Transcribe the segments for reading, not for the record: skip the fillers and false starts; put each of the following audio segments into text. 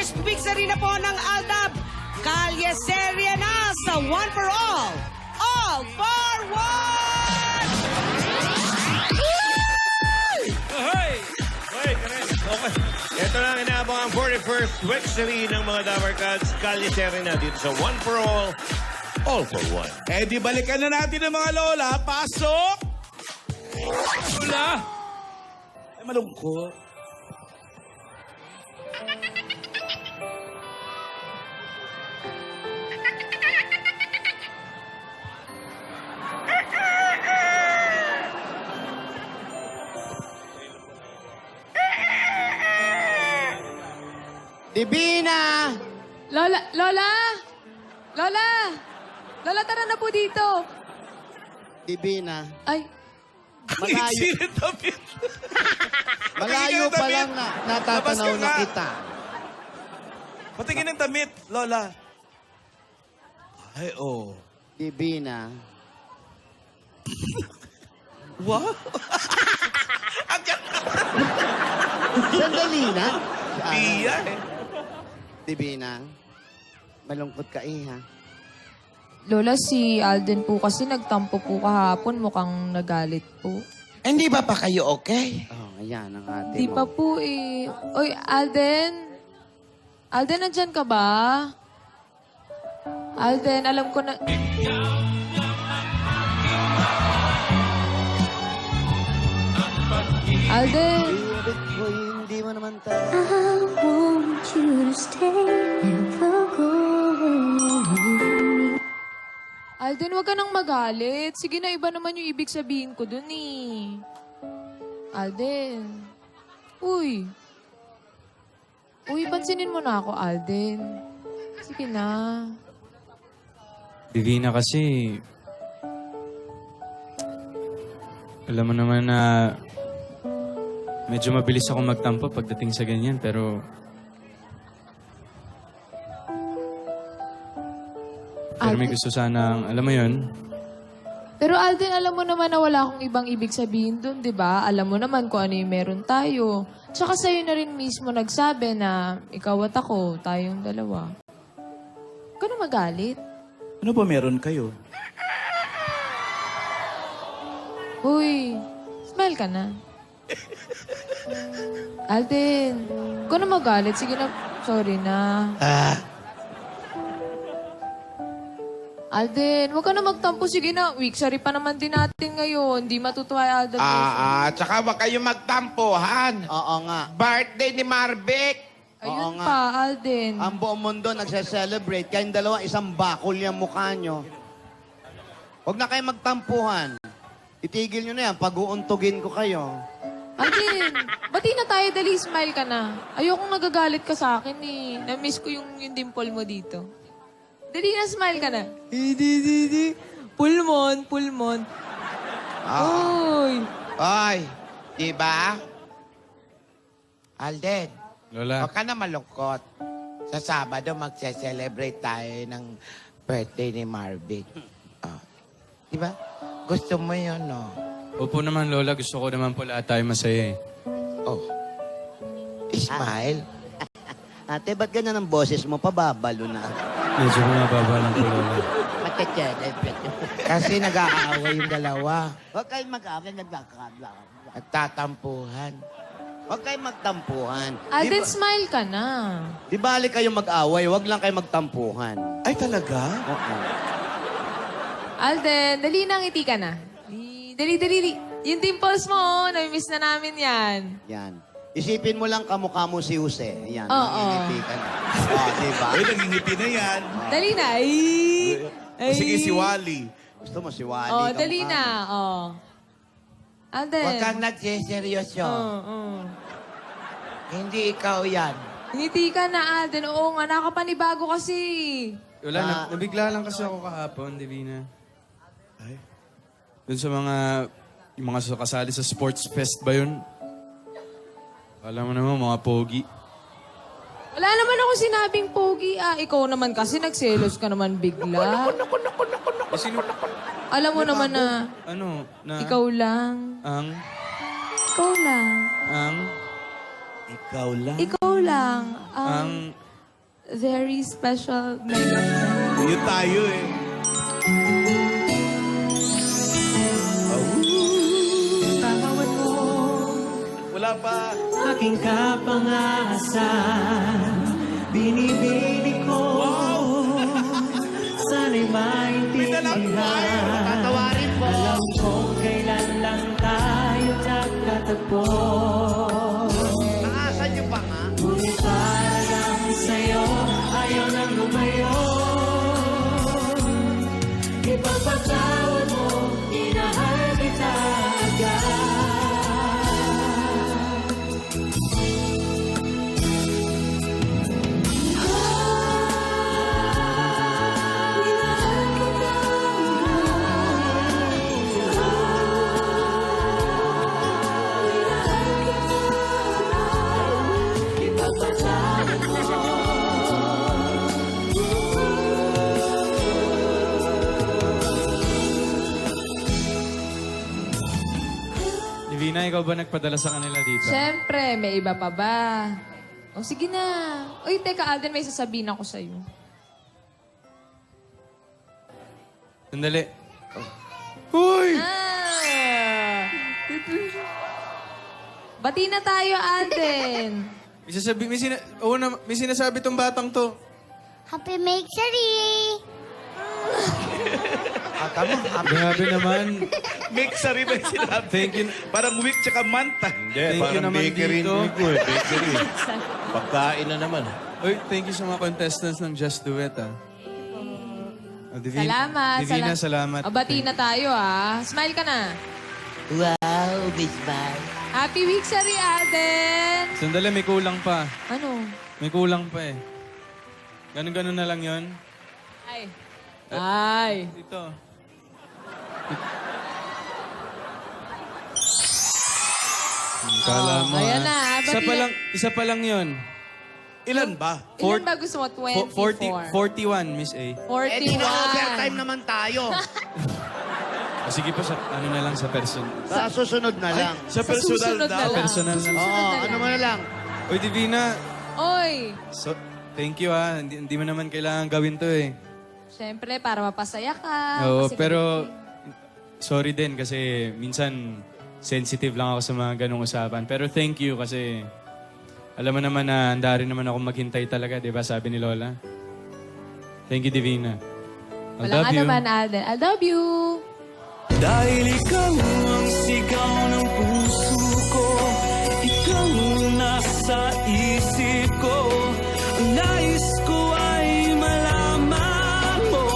First victory na po ng Aldab. Kalye Serie na sa One for All. All for One! Ahoy! Hoy, karen. Okay. Ito lang inaabang ang 41st victory ng mga Dabar Cats. Kalye Serena dito sa One for All for One. Eh di balikan na natin ang mga lola. Pasok! Lola! Ay, malungkot. Divina! Lola! Lola! Lola! Lola, tara na po dito. Divina. Ay, Malayo, Sinitapit. malayo pa lang natatanaw Labas ka na nga. kita. Patingin ng damit, lola. Ay, oh. Divina. Wow. Sandali na. Pia eh. Divina. Malungkot ka ha. Lola, si Alden po kasi nagtampo po kahapon. Mukhang nagalit po. Hindi ba pa kayo okay? Oh, ayan ang ate Di mo. pa po eh. Oy, Alden? Alden, nandyan ka ba? Alden, alam ko na... Alden! Pilit ko, hindi mo naman tayo. I want you to stay, never go away. Alden, wag ka nang magalit. Sige na, iba naman yung ibig sabihin ko dun eh. Alden. Uy. Uy, pansinin mo na ako, Alden. Sige na. Divina kasi, alam mo naman na medyo mabilis ako magtampo pagdating sa ganyan, pero may gusto sanang, alam mo yun, Pero Alden, alam mo naman na wala akong ibang ibig sabihin dun, di ba? Alam mo naman kung ano yung meron tayo. Tsaka sa'yo na rin mismo nagsabi na ikaw at ako, tayong dalawa. Huwag ka na magalit. Ano ba meron kayo? Uy, smile ka na. Alden, huwag ka na magalit. Sige na, sorry na. Alden, huwag ka na magtampo. Sige na, week sorry pa naman din natin ngayon. Hindi matutuwa yung Alden. Tsaka wag kayo magtampuhan. Oo nga. Birthday ni Marvic. Ayun oo nga. pa, Alden. Ang buong mundo nagse-celebrate. Kayong dalawa, isang bakol yung mukha nyo. Huwag na kayo magtampuhan. Itigil nyo na yan. Pag-uuntugin ko kayo. Alden, bati na tayo, dali, smile ka na. Ayokong nagagalit ka sa akin eh. Na-miss ko yung dimple mo dito. Dali na, smile ka na. Di. Pulmon, pulmon. Uy. Oy, diba? Alden, Lola, huwag ka na malungkot. Sa Sabado, magse-celebrate tayo ng birthday ni Marvic. Diba? Gusto mo yun, no? opo naman Lola, gusto ko naman po lahat tayo masaya eh. Oh. Smile. Ate, ba't ganyan ang boses mo? Pababalo na. Medyo mababa lang po Lola. Magka-celebrate. Kasi nag-aaway yung dalawa. Huwag kayong mag-away. Nagkakabla. Nagtatampuhan. Huwag kayong magtampuhan. Alden, smile ka na. Di bali kayong mag-away. Huwag lang kayong magtampuhan. Ay, talaga? Oo. Alden, dali na, ngiti ka na. Dali. Yung dimples mo, oh, nami-miss na namin yan. Yan. Isipin mo lang kamukha mo si Jose. Yan. Oo. Nangingiti ka na. Oh, diba? Ay, nangingiti na yan. Dali na. O sige, si Wally. Gusto mo si Wally. Oh, kamukha dali mo. na. Oh. Alden. Huwag kang nagsiseryoso. Oo. Hindi ikaw yan. Ngiti ka na, Alden. Oo nga, nakapanibago kasi. Wala, nabigla lang kasi ako kahapon, Divina. Ay. Doon sa yung mga kasali sa sports fest ba yun? Alam mo naman, mga pogi. Wala naman ako sinabing pogi. Ikaw naman kasi nagselos ka naman bigla. Eh, sino? Alam mo naman na Ano? Na? ikaw lang. Ang? Ikaw lang. Ang? Ikaw lang. Ikaw lang. Ang? very special night. Yun tayo eh. Tawad mo, Wala pa. aking kapangasan. Binibini ko. Sana'y maintindihan. Tatawarin po. Alam kong kailan lang tayo nagkatagpo. Naasan niyo pa nga? Ngunit para lang sa'yo, ayaw nang lumayo. Ipagpatawad mo, inahal kita agad. Divina, ikaw ba nagpadala sa kanila dito? Siyempre, may iba pa ba? O sige na. Uy, teka Alden, may sasabihin ako sa'yo. Sandali. Uy! Ah! Bati na tayo, Alden. May sinasabi tong batang to. Happy Make-Sari! Grabe naman. Mixery ba yung sinabi? Thank you. Parang week tsaka month. Hindi, Thank you parang naman bakery dito. ko eh. Bakery. Pagkain na naman. Uy, thank you sa mga contestants ng Just Do It, ah. Oh, Salamat. Divina, salamat. O, bati na tayo, ah. Smile ka na. Wow, Miss Bar. Happy week, Sari Alden. Sandali, may kulang pa. Ano? May kulang pa eh. Ganun-ganun na lang yon. Ay. Ay. Dito. Kala mo, ayan na, ah. Isa pa lang yon. Ilan ba? Ilan ba gusto mo? 24. 41, Miss A. 41. Eh, di na overtime naman tayo. O, sige po, ano na lang sa person. Sa susunod na lang. Sa personal susunod na daw. lang. Personal na. Oo, ano mo na lang. Uy, Divina. Oy. So, thank you, ah. Hindi mo naman kailangan gawin to eh. Siyempre, para mapasaya ka. Oo, Kasi pero sorry din kasi minsan sensitive lang ako sa mga ganong usapan. Pero thank you kasi alam mo naman na handa rin naman ako maghintay talaga, di ba? Sabi ni Lola. Thank you, Divina. I Wala love ka you. naman, Alden. I love you. Dahil ikaw ang sigaw ng puso ko, ikaw ang nasa isip ko, ang nais ko ay malaman mo.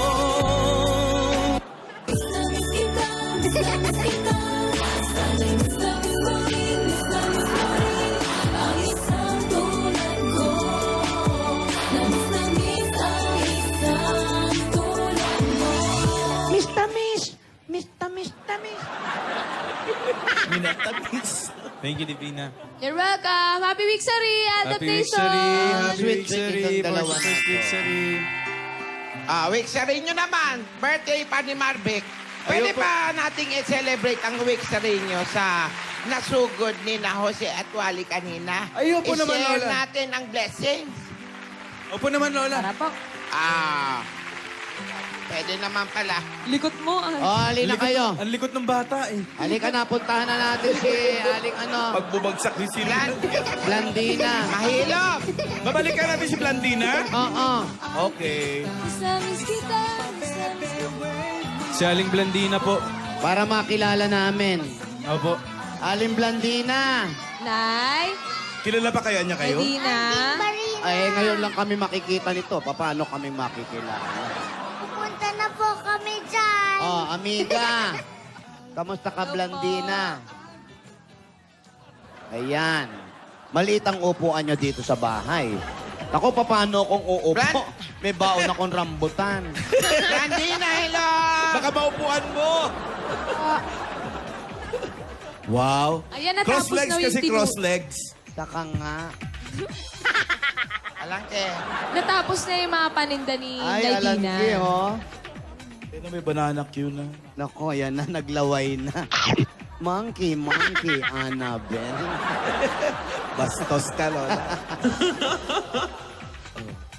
Minatamis. Thank you, Divina. You're welcome. Happy week, Sari. Happy week, Adaptation. Sari. Happy Sweet, week, sweet Sari. itong dalawa First na week, to. Sari. Week sa rin nyo naman. Birthday pa ni Marvic. Pwede ba nating i-celebrate ang week sa rin nyo sa nasugod ni na Jose at Wally kanina? Ayoko naman, I-share Lola. natin ang blessings. Opo naman, Lola. Para po. Pwede naman pala. Likot mo. Oh, halina kayo. Ang likot ng bata eh. Halika na, puntahan na natin si Aling Pag bumagsak ni sila. Blandina. Mahilop! Babalikan natin si Blandina? Oo. Okay. Miss kita. Si Aling Blandina po. Para makilala namin. Opo. Aling Blandina. Nay. Kilala pa kaya niya kayo? Medina. Ay, ngayon lang kami makikita nito. Paano kami makikilala? Pupunta na po kami dyan. Oh, amiga. Kamusta ka, Blandina? Ayan. Maliit ang upuan niyo dito sa bahay. Ako, paano kung uupo? Blan- May baon akong rambutan. Blandina, hello! Baka maupuan mo. Wow. Ayan, natapos Cross legs na yung kasi tinu- cross legs. Saka nga. Alang eh. Natapos na yung mga paninda ni Ay, alam Medina. ki, oh. Ito may banana cue na. Nako, ayan na, naglaway na. Monkey, Annabelle. Bastos ka, Lola.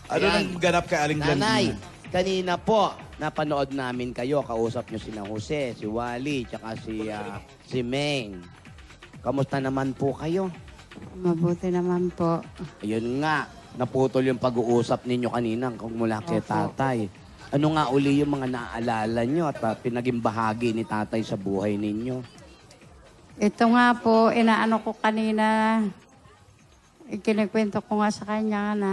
Ano Ayan. nang ganap kay Aling Nanay, Blandina? kanina po, napanood namin kayo. Kausap nyo sina Jose, si Wally, tsaka si Meng. Kamusta naman po kayo? Mabuti naman po. Ayun nga, naputol yung pag-uusap ninyo kanina kung mula kay tatay. Ano nga uli yung mga naaalala nyo at pinaging bahagi ni tatay sa buhay ninyo? Ito nga po, inaano ko kanina, ikinikwento ko nga sa kanya na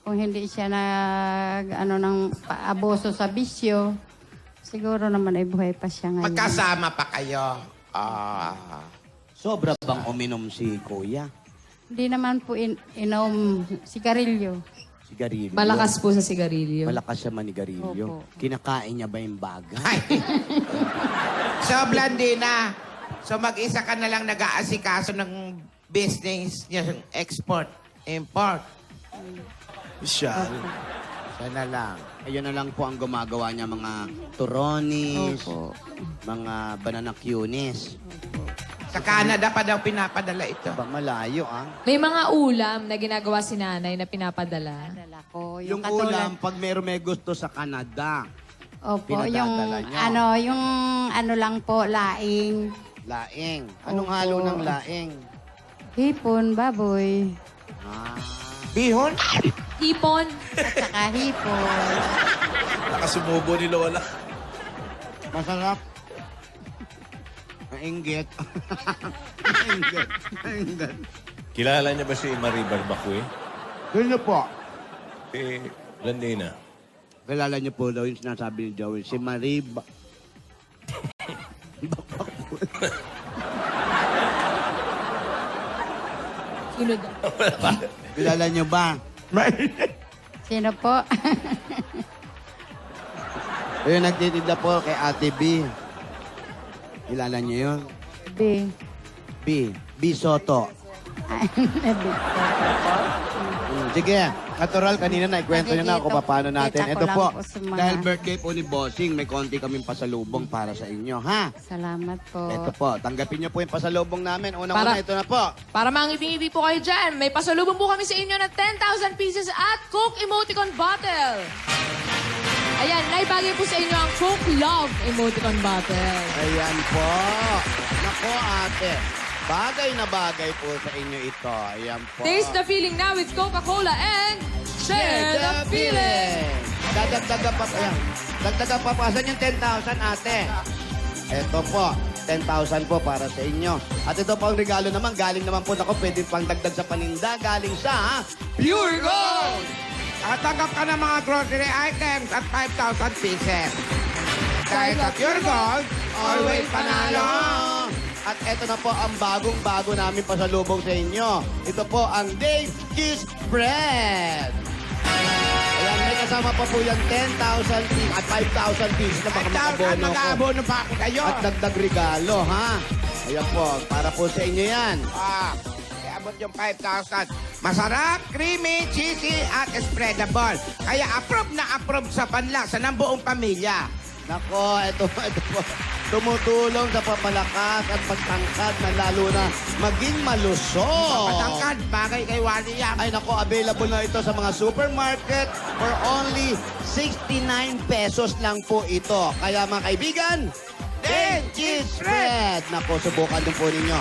kung hindi siya ng paaboso sa bisyo, siguro naman ay buhay pa siya ngayon. Magkasama pa kayo. Sobra bang uminom si Kuya? Hindi naman po inom sigarilyo. Sigarilyo? Malakas po sa sigarilyo. Malakas siya manigarilyo. Opo. Kinakain niya ba yung bagay? Ay. So, Blandina, so mag-isa ka na lang nag-aasikaso ng business niya, export, import. Siya. Siya na lang. Ayun na lang po ang gumagawa niya, mga turonis, Opo. mga banana cunis. Sa Canada pa daw pinapadala ito. Ba, malayo ah. May mga ulam na ginagawa si nanay na pinapadala. Dala ko. Yung katulad- ulam, pag may gusto sa Canada, Opo, pinadadala niyo. yung ano lang po, laing, laing. Anong Opo. halo ng laing? hipon, baboy, Ah. Bihon? Ipon. at saka hipon. Nakasumubo ni Lola. Masarap. Mainggit. Mainggit. Mainggit. Kilala niya ba si Marie Barbacue? Sino po? Si Blandina. Kilala niyo po daw yung sinasabi ni Joey. Si Marie Sino daw? Kilala niyo ba? Sino po? Yung nagtitinda po kay Ate B. Kilala niyo yun? B. B Soto. Sige, natural kanina na ikwento niyo na kung paano natin. Kita ko Ito lang po, po sa mga- dahil birthday po ni Bossing, may konti kaming pasalubong para sa inyo, ha? Salamat po. Ito po, tanggapin niyo po yung pasalubong namin. Unang-una, ito na po. Para mangiti-ngiti po kayo dyan, may pasalubong po kami sa inyo na 10,000 pieces at Coke Emoticon Bottle. Ayan, naibagay po sa inyo ang Coke Love Emoticon Bottle. Ayan po. Nako, ate. Bagay na bagay po sa inyo ito. Ayan po. Taste the feeling now with Coca-Cola and share the feeling. Dadagdagan pa. Ayan. Dagdagan pa. Asan yung 10,000, ate? Ito po. 10,000 po para sa inyo. At ito po ang regalo naman. Galing naman po. Ako, pwede pang dagdag sa paninda. Galing sa Pure Gold! At tanggap ka ng mga grocery items at 5,000 pieces. Dahil sa Pure Gold, always panalo! At ito na po ang bagong-bago namin pasalubong sa inyo. Ito po ang Dave Cheese Bread. Ayan, may kasama pa po yung 10,000 pieces at 5,000 pieces na baka makabono ko. Mag-aabono pa ako kayo. At dagdag regalo, ha? Ayan po, para po sa inyo yan. Abot yung 5,000. Masarap, creamy, cheesy, at spreadable. Kaya approve sa panlasa ng buong pamilya. Nako, ito po. Tumutulong sa papalakas at pagtangkad na lalo na maging malusog. Patangkad, bagay kay Wally yan. Ay nako, available na ito sa mga supermarket for only 69 pesos lang po ito. Kaya mga kaibigan, Then, Cheese Bread! Nako, subukan din po ninyo.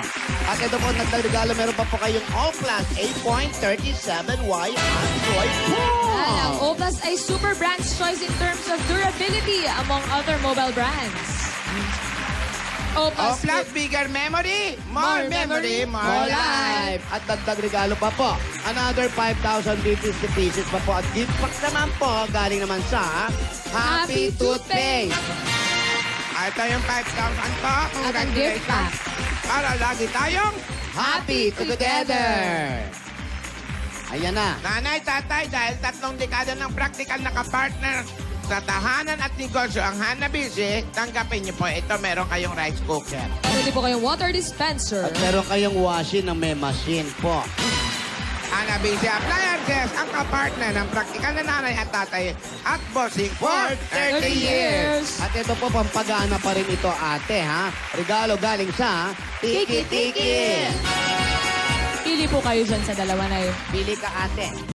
At ito po, nagregalo, meron pa po kayong All-Plus 8.37Y Android phone. Ang O-Plus ay super brand's choice in terms of durability among other mobile brands. O-Plus Plus, bigger memory, more memory, more life. At dagdag regalo pa po. Another 5,000 pieces pa po. At gift pack naman po, galing naman sa Happy Happy Toothpaste. Ito yung 5,000 po. At ang gift pack. Para lagi tayong Happy together! Ayan na. nanay, tatay, dahil 3 dekada ng practical na kapartner sa tahanan at negosyo ang Hanabishi, tanggapin niyo po. Ito, meron kayong rice cooker. Pwede po kayong water dispenser. At meron kayong washing na may machine po. Hanabishi Appliances, ang kapartner ng practical na nanay at tatay at bossing for 30 years. At ito po, pampagana pa rin ito, ate, ha? Regalo galing sa Tiki Tiki. Pili po kayo dyan sa dalawa na yun. Pili ka, ate.